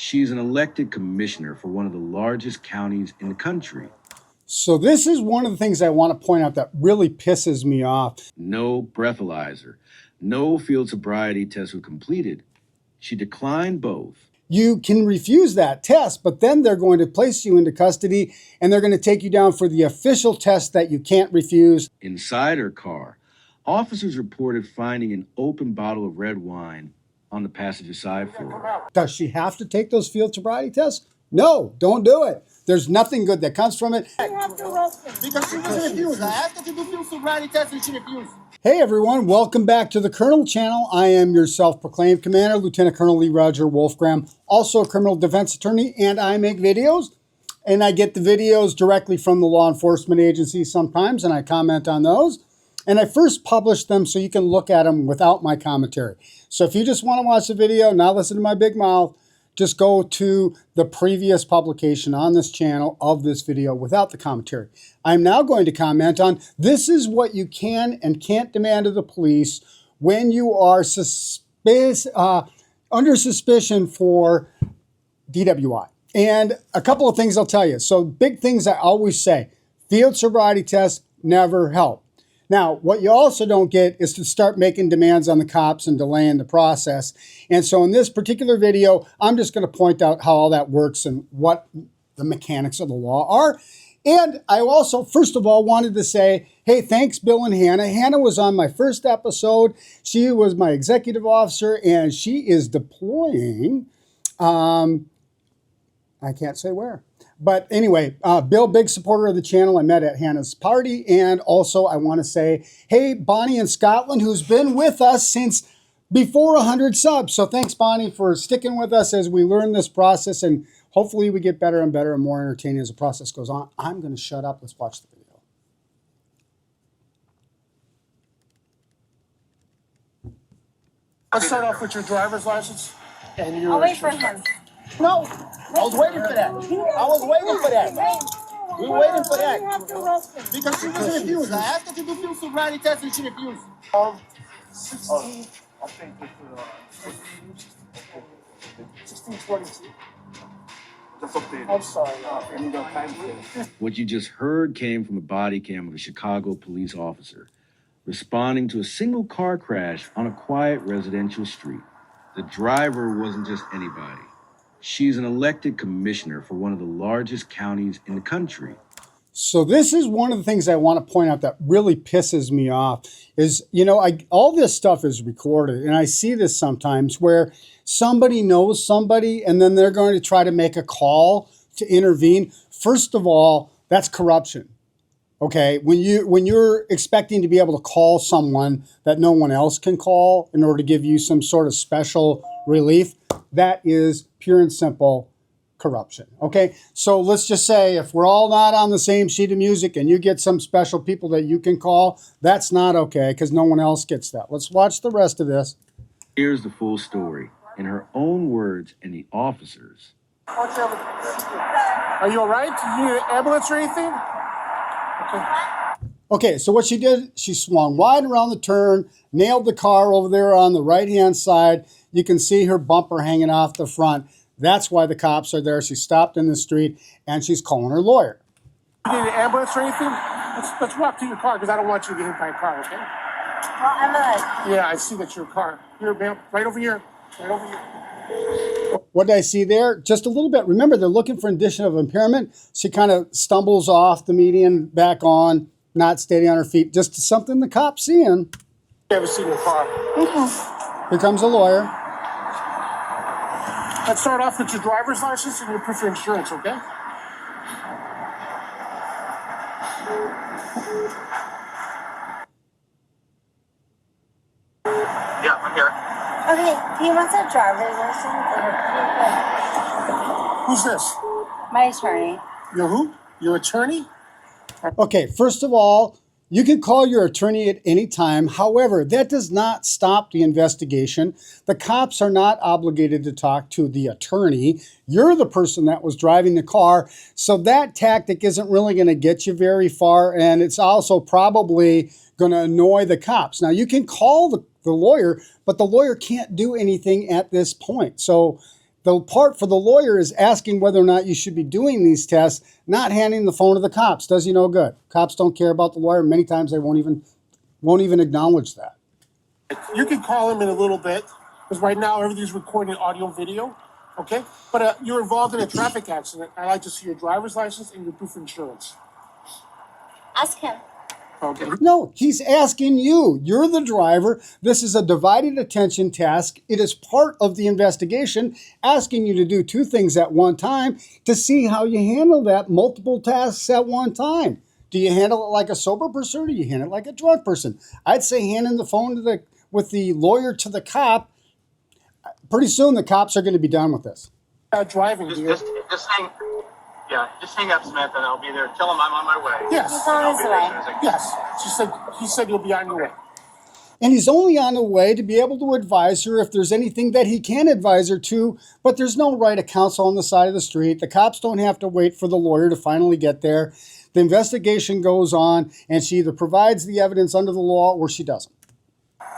She's an elected commissioner for one of the largest counties in the country. So this is one of the things I want to point out that really pisses me off. No breathalyzer. No field sobriety tests were completed. She declined both. You can refuse that test, but then they're going to place you into custody and they're going to take you down for the official test that you can't refuse. Inside her car, officers reported finding an open bottle of red wine on the passenger side floor. Does she have to take those field sobriety tests? No, don't do it. There's nothing good that comes from it. You have to arrest her. Because she was refused. I asked her to do field sobriety test and she refused. Hey everyone, welcome back to the Colonel channel. I am your self-proclaimed commander, Lieutenant Colonel Lee Roger Wolfgram, also a criminal defense attorney, and I make videos. And I get the videos directly from the law enforcement agency sometimes, and I comment on those. And I first publish them so you can look at them without my commentary. So if you just want to watch the video, not listen to my big mouth, just go to the previous publication on this channel of this video without the commentary. I'm now going to comment on this is what you can and can't demand of the police when you are under suspicion for DWI. And a couple of things I'll tell you. So big things I always say, field sobriety tests never help. Now, what you also don't get is to start making demands on the cops and delaying the process. And so in this particular video, I'm just going to point out how all that works and what the mechanics of the law are. And I also, first of all, wanted to say, hey, thanks, Bill and Hannah. Hannah was on my first episode. She was my executive officer, and she is deploying, I can't say where. But anyway, Bill, big supporter of the channel. I met at Hannah's party. And also I want to say, hey, Bonnie in Scotland, who's been with us since before 100 subs. So thanks, Bonnie, for sticking with us as we learn this process. And hopefully we get better and better and more entertaining as the process goes on. I'm going to shut up. Let's watch the video. Let's start off with your driver's license. And your I'll wait for him. No, I was waiting for that. I was waiting for that. We were waiting for that. You have to arrest her. Because she was refused. I asked her to do field sobriety test and she refused. 16. I think it's 1622. I'm sorry. I need no time for it. What you just heard came from a body cam of a Chicago police officer responding to a single car crash on a quiet residential street. The driver wasn't just anybody. She's an elected commissioner for one of the largest counties in the country. So this is one of the things I want to point out that really pisses me off is, you know, all this stuff is recorded. And I see this sometimes where somebody knows somebody and then they're going to try to make a call to intervene. First of all, that's corruption. Okay, when you're expecting to be able to call someone that no one else can call in order to give you some sort of special relief, that is pure and simple corruption. Okay, so let's just say if we're all not on the same sheet of music and you get some special people that you can call, that's not okay because no one else gets that. Let's watch the rest of this. Here's the full story in her own words and the officers. Are you all right? Do you need an ambulance or anything? Okay, so what she did, she swung wide around the turn, nailed the car over there on the right-hand side. You can see her bumper hanging off the front. That's why the cops are there. She stopped in the street, and she's calling her lawyer. You need an ambulance or anything? Let's walk to your car, because I don't want you to get hit by a car, okay? Well, I'm a... Yeah, I see that's your car. Here, ma'am, right over here. Right over here. What did I see there? Just a little bit. Remember, they're looking for indicia of impairment. She kind of stumbles off the median, back on, not steady on her feet. Just something the cops seeing. You ever seen your car? Mm-hmm. Here comes a lawyer. Let's start off with your driver's license and your proof of insurance, okay? Yeah, I'm here. Okay, he wants a driver's license and a Who's this? my attorney. You're who? Your attorney? Okay, first of all, you can call your attorney at any time. However, that does not stop the investigation. The cops are not obligated to talk to the attorney. You're the person that was driving the car. So that tactic isn't really going to get you very far. And it's also probably going to annoy the cops. Now, you can call the lawyer, but the lawyer can't do anything at this point. So The part for the lawyer is asking whether or not you should be doing these tests, not handing the phone to the cops. Does you no good. Cops don't care about the lawyer. Many times they won't even acknowledge that. You can call him in a little bit, because right now everything's recorded audio and video, okay? But you're involved in a traffic accident. I'd like to see your driver's license and your proof of insurance. Ask him. Okay. No, he's asking you. You're the driver. This is a divided attention task. It is part of the investigation, asking you to do two things at one time to see how you handle that multiple tasks at one time. Do you handle it like a sober person or do you handle it like a drunk person? I'd say handing the phone with the lawyer to the cop. Pretty soon the cops are going to be done with this. Driving, dear. Just hang up, Smith, and I'll be there. Tell him I'm on my way. Yes. He's on his way. Yes. He said you'll be on your way. And he's only on the way to be able to advise her if there's anything that he can advise her to, but there's no right of counsel on the side of the street. The cops don't have to wait for the lawyer to finally get there. The investigation goes on, and she either provides the evidence under the law or she doesn't.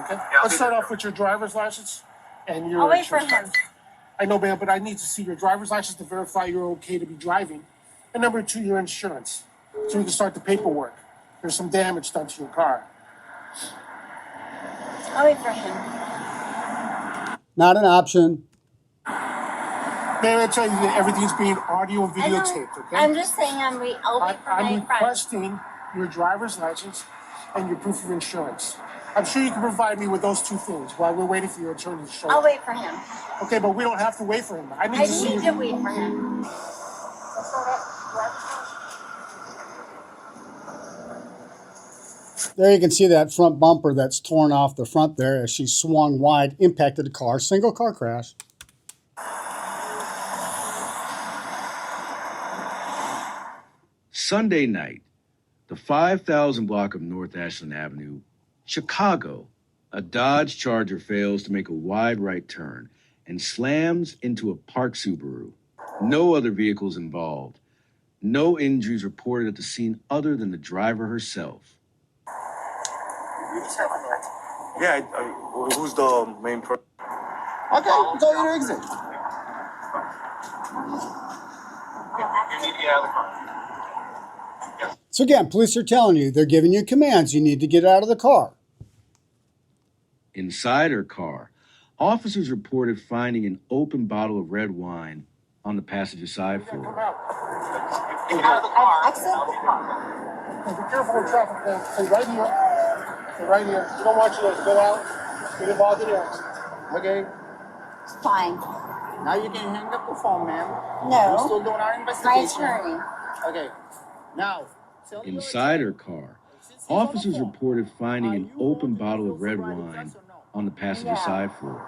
Okay. Let's start off with your driver's license and your I'll wait for insurance. him. I know, ma'am, but I need to see your driver's license to verify you're okay to be driving. And number two, your insurance, so we can start the paperwork. There's some damage done to your car. I'll wait for him. Not an option. Ma'am, I tell you that everything's being audio and I know. videotaped, okay? I'm just saying I'll wait for I'm my friend. requesting your driver's license and your proof of insurance. I'm sure you can provide me with those two things while we're waiting for your attorney to show I'll up. wait for him. Okay, but we don't have to wait for him. I need I to see need your... to wait for him. There you can see that front bumper that's torn off the front there as she swung wide, impacted the car. Single car crash. Sunday night, the 5,000 block of North Ashland Avenue, Chicago, a Dodge Charger fails to make a wide right turn and slams into a parked Subaru. No other vehicles involved. No injuries reported at the scene other than the driver herself. Yeah, who's the main person? Okay, go your exit. You need to get out of the car. So again, police are telling you, they're giving you commands. You need to get out of the car. Inside her car, officers reported finding an open bottle of red wine on the passenger side Come floor. out. Get out of the car. Exit. Be careful with traffic, man. Stay right here. Stay right here. We don't want you to go out, get involved in the accident. Okay, It's fine. now you can hang up the phone, ma'am. We're No. still doing our My investigation. attorney. Okay, now. tell your Inside her attorney, car, since he's on the officers phone, reported finding are an you open going to bottle do of red sobriety wine test or no? on the passenger Yeah. side floor.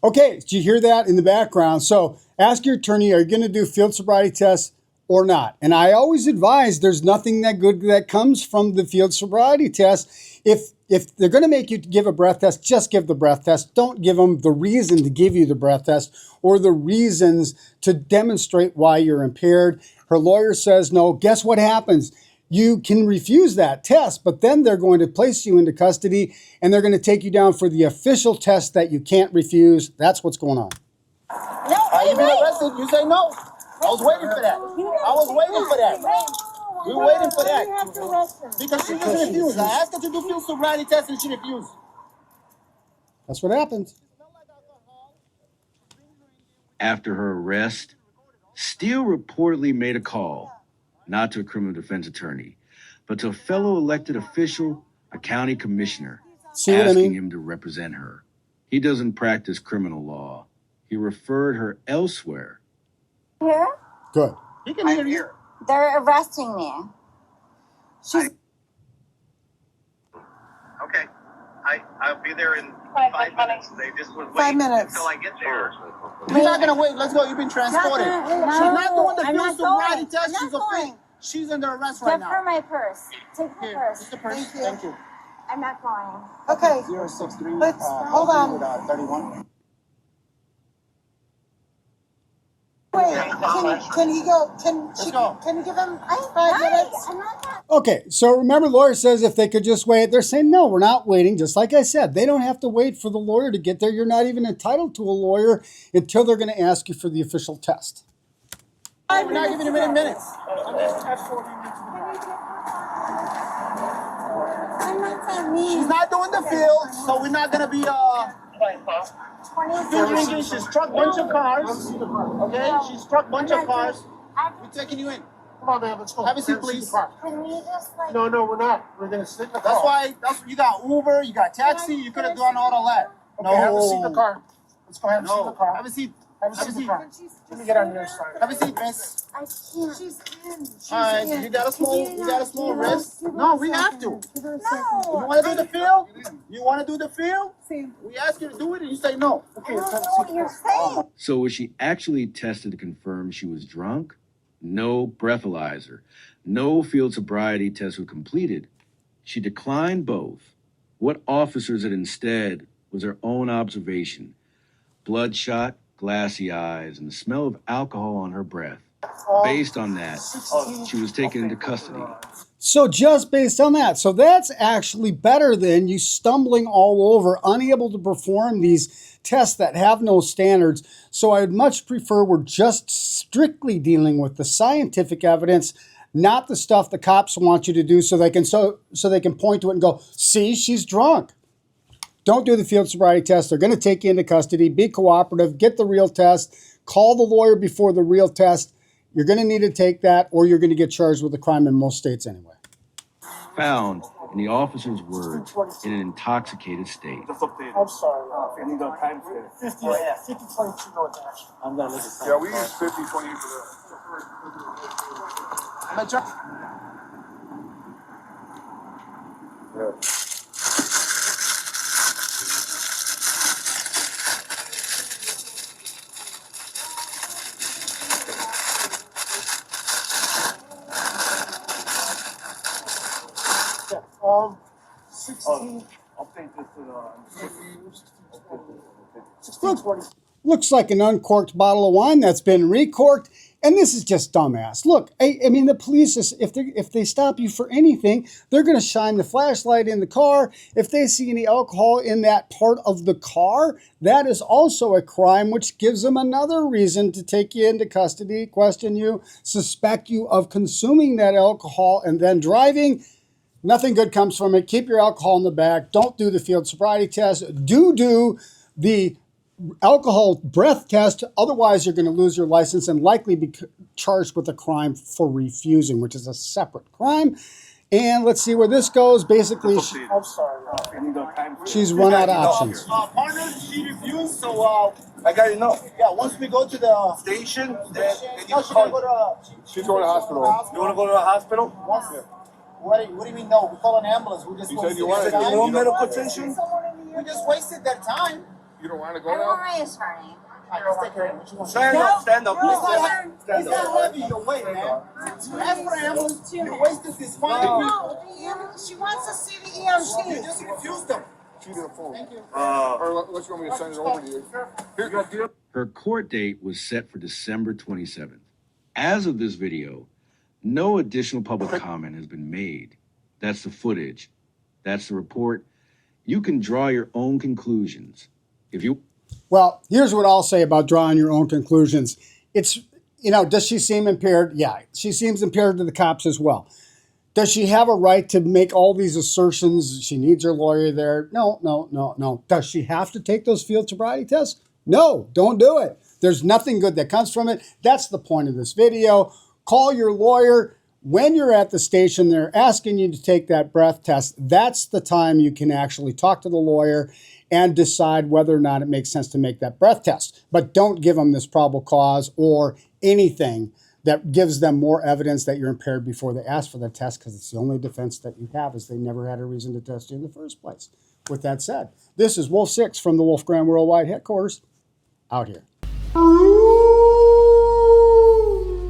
Okay, did you hear that in the background? So ask your attorney, are you going to do field sobriety tests or not? And I always advise there's nothing that good that comes from the field sobriety test. If they're going to make you give a breath test, just give the breath test. Don't give them the reason to give you the breath test or the reasons to demonstrate why you're impaired. Her lawyer says no. Guess what happens? You can refuse that test, but then they're going to place you into custody and they're going to take you down for the official test that you can't refuse. That's what's going on. No, You been arrested? You say no. I was waiting for that. I was waiting for that. We were waiting for that. You have to arrest him. Because she just refused. I asked her to do field sobriety test and she refused. That's what happens. After her arrest, Steele reportedly made a call, not to a criminal defense attorney, but to a fellow elected official, a county commissioner, See what I asking mean? him to represent her. He doesn't practice criminal law. He referred her elsewhere. Here? Good. He can hear you. They're arresting me. She's Okay. I'll be there in 5 minutes. They just would wait 5 minutes. until I get there. You're not gonna wait. Let's go. You've been transported. No, She's not doing the I'm field not sobriety going. test. I'm not She's a going. She's under arrest right give her now. my purse. Take her Here, purse. it's the purse. Thank you. Thank you. I'm not going. Okay, 063. Let's- hold on. 31. wait. Can he go? Let's go. Can you give him I, 5 minutes? I'm not that. Okay, so remember, lawyer says if they could just wait. They're saying, no, we're not waiting. Just like I said, they don't have to wait for the lawyer to get there. You're not even entitled to a lawyer until they're going to ask you for the official test. We're not giving him any minutes. I'm not that mean. She's not doing the field, so we're not gonna be fingering. She struck a bunch of cars. Okay, she struck a bunch of cars. We're taking you in. Come on, man, let's go. Have a seat, Let's see the please. car. Can we just like? No, we're not. We're gonna sit in the car. That's why. You got Uber, you got taxi. You could have done all that. Okay, have a seat in the car. Let's go have a seat in the No. car. Have a seat. Have a seat in the car. Let me get on your side. Have a seat, miss. I can't. She's in. All right, you got a small wrist. No, we have to. You No. want to do the field? You want to do the field? We ask you to do it, and you say no. Okay, I let's don't have a know seat what in the you're car. saying. So was she actually tested to confirm she was drunk? No breathalyzer. No field sobriety tests were completed. She declined both. What officer said instead was her own observation. Bloodshot, glassy eyes, and the smell of alcohol on her breath. Based on that, she was taken into custody. So just based on that, so that's actually better than you stumbling all over, unable to perform these tests that have no standards. So I'd much prefer we're just strictly dealing with the scientific evidence, not the stuff the cops want you to do so they can point to it and go, see, she's drunk. Don't do the field sobriety test. They're going to take you into custody. Be cooperative. Get the real test. Call the lawyer before the real test. You're going to need to take that, or you're going to get charged with a crime in most states anyway. Found, in the officer's words, in an intoxicated state. Just updated. I'm sorry. I need the time for it. 50, 22 North Ash. I'm gonna listen. Yeah, we use 50, 20 for I'm gonna try. that. Yeah. 16. Update this to 1620. Looks like an uncorked bottle of wine that's been recorked, and this is just dumbass. Look, I mean, the police, if they stop you for anything, they're going to shine the flashlight in the car. If they see any alcohol in that part of the car, that is also a crime, which gives them another reason to take you into custody, question you, suspect you of consuming that alcohol, and then driving. Nothing good comes from it. Keep your alcohol in the back. Don't do the field sobriety test. Do the alcohol breath test. Otherwise, you're going to lose your license and likely be charged with a crime for refusing, which is a separate crime. And let's see where this goes. Basically, I'm sorry. I need the time for it. she's run out of options. Partner, she refused, so I got it now. yeah. Once we go to the Station, then you no, she's gonna go to. She's going to the hospital. You want to go to the hospital? Once, what do you mean? No, we call an ambulance. We just. You said you wasted wanted time. you want medical attention? We just wasted that time. You don't want to I go want now? my attorney. Alright, let's take her in. What you want? Stand up, stand up. It's Stand not up. heavy your weight, man. Ask for an ambulance. You wasted this money. No, she wants to see the You EMT. just refused them. She's on the phone. Thank you. Or let's want me to send it over to you. Here, Her court date was set for December 27th. As of this video, no additional public comment has been made. That's the footage. That's the report. You can draw your own conclusions. Well, here's what I'll say about drawing your own conclusions. It's, does she seem impaired? Yeah, she seems impaired to the cops as well. Does she have a right to make all these assertions? She needs her lawyer there. No. Does she have to take those field sobriety tests? No, don't do it. There's nothing good that comes from it. That's the point of this video. Call your lawyer. When you're at the station, they're asking you to take that breath test. That's the time you can actually talk to the lawyer and decide whether or not it makes sense to make that breath test. But don't give them this probable cause or anything that gives them more evidence that you're impaired before they ask for the test, because it's the only defense that you have is they never had a reason to test you in the first place. With that said, this is Wolf 6 from the Wolfgram Worldwide Headquarters, out here.